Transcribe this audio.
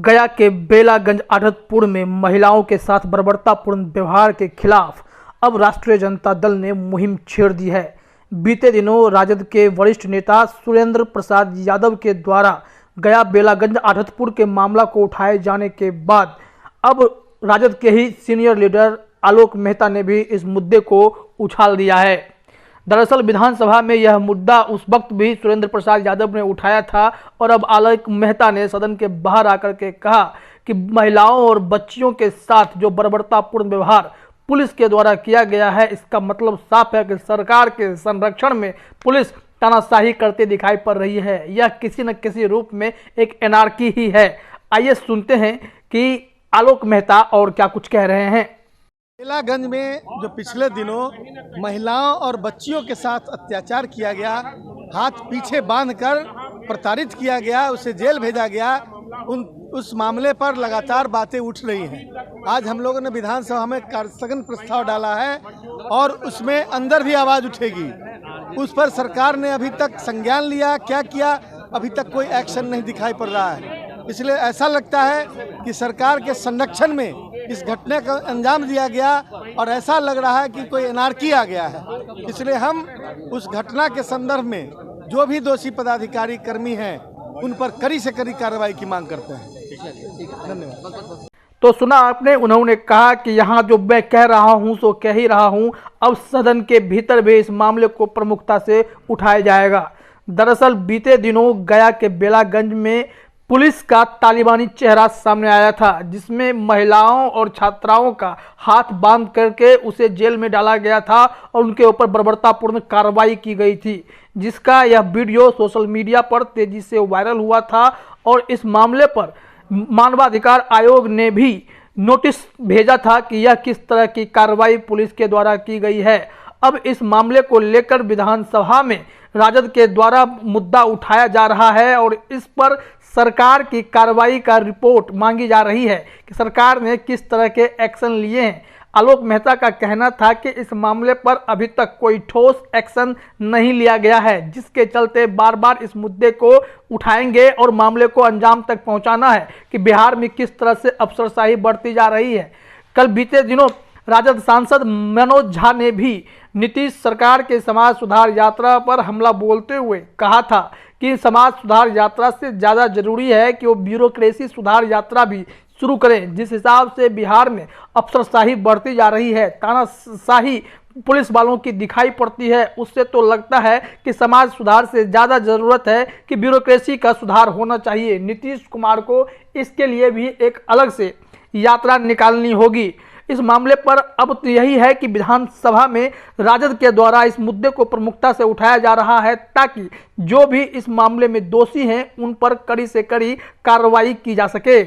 गया के बेलागंज आढ़तपुर में महिलाओं के साथ बर्बरतापूर्ण व्यवहार के खिलाफ अब राष्ट्रीय जनता दल ने मुहिम छेड़ दी है। बीते दिनों राजद के वरिष्ठ नेता सुरेंद्र प्रसाद यादव के द्वारा गया बेलागंज आढ़तपुर के मामला को उठाए जाने के बाद अब राजद के ही सीनियर लीडर आलोक मेहता ने भी इस मुद्दे को उछाल दिया है। दरअसल विधानसभा में यह मुद्दा उस वक्त भी सुरेंद्र प्रसाद यादव ने उठाया था और अब आलोक मेहता ने सदन के बाहर आकर के कहा कि महिलाओं और बच्चियों के साथ जो बर्बरतापूर्ण व्यवहार पुलिस के द्वारा किया गया है, इसका मतलब साफ है कि सरकार के संरक्षण में पुलिस तानाशाही करते दिखाई पड़ रही है। यह किसी न किसी रूप में एक एनार्की ही है। आइए सुनते हैं कि आलोक मेहता और क्या कुछ कह रहे हैं। बेलागंज में जो पिछले दिनों महिलाओं और बच्चियों के साथ अत्याचार किया गया, हाथ पीछे बांधकर प्रताड़ित किया गया, उसे जेल भेजा गया, उस मामले पर लगातार बातें उठ रही हैं। आज हम लोगों ने विधानसभा में कार्यस्थगन प्रस्ताव डाला है और उसमें अंदर भी आवाज़ उठेगी। उस पर सरकार ने अभी तक संज्ञान लिया, क्या किया, अभी तक कोई एक्शन नहीं दिखाई पड़ रहा है। इसलिए ऐसा लगता है कि सरकार के संरक्षण में इस घटना का अंजाम दिया गया और ऐसा लग रहा है कि कोई एनार्की आ गया है। इसलिए हम उस घटना के संदर्भ में जो भी दोषी पदाधिकारी कर्मी हैं उन पर कड़ी से कड़ी कार्रवाई की मांग करते हैं। धन्यवाद। तो सुना आपने, उन्होंने कहा कि यहाँ जो मैं कह रहा हूँ सो कह ही रहा हूँ, अब सदन के भीतर भी इस मामले को प्रमुखता से उठाया जाएगा। दरअसल बीते दिनों गया के बेलागंज में पुलिस का तालिबानी चेहरा सामने आया था, जिसमें महिलाओं और छात्राओं का हाथ बांध करके उसे जेल में डाला गया था और उनके ऊपर बर्बरतापूर्ण कार्रवाई की गई थी, जिसका यह वीडियो सोशल मीडिया पर तेजी से वायरल हुआ था। और इस मामले पर मानवाधिकार आयोग ने भी नोटिस भेजा था कि यह किस तरह की कार्रवाई पुलिस के द्वारा की गई है। अब इस मामले को लेकर विधानसभा में राजद के द्वारा मुद्दा उठाया जा रहा है और इस पर सरकार की कार्रवाई का रिपोर्ट मांगी जा रही है कि सरकार ने किस तरह के एक्शन लिए हैं। आलोक मेहता का कहना था कि इस मामले पर अभी तक कोई ठोस एक्शन नहीं लिया गया है, जिसके चलते बार बार इस मुद्दे को उठाएंगे और मामले को अंजाम तक पहुंचाना है कि बिहार में किस तरह से अफसरशाही बढ़ती जा रही है। कल बीते दिनों राजद सांसद मनोज झा ने भी नीतीश सरकार के समाज सुधार यात्रा पर हमला बोलते हुए कहा था कि समाज सुधार यात्रा से ज़्यादा जरूरी है कि वो ब्यूरोक्रेसी सुधार यात्रा भी शुरू करें। जिस हिसाब से बिहार में अफसरशाही बढ़ती जा रही है, तानाशाही पुलिस वालों की दिखाई पड़ती है, उससे तो लगता है कि समाज सुधार से ज़्यादा ज़रूरत है कि ब्यूरोक्रेसी का सुधार होना चाहिए। नीतीश कुमार को इसके लिए भी एक अलग से यात्रा निकालनी होगी। इस मामले पर अब तो यही है कि विधानसभा में राजद के द्वारा इस मुद्दे को प्रमुखता से उठाया जा रहा है, ताकि जो भी इस मामले में दोषी हैं उन पर कड़ी से कड़ी कार्रवाई की जा सके।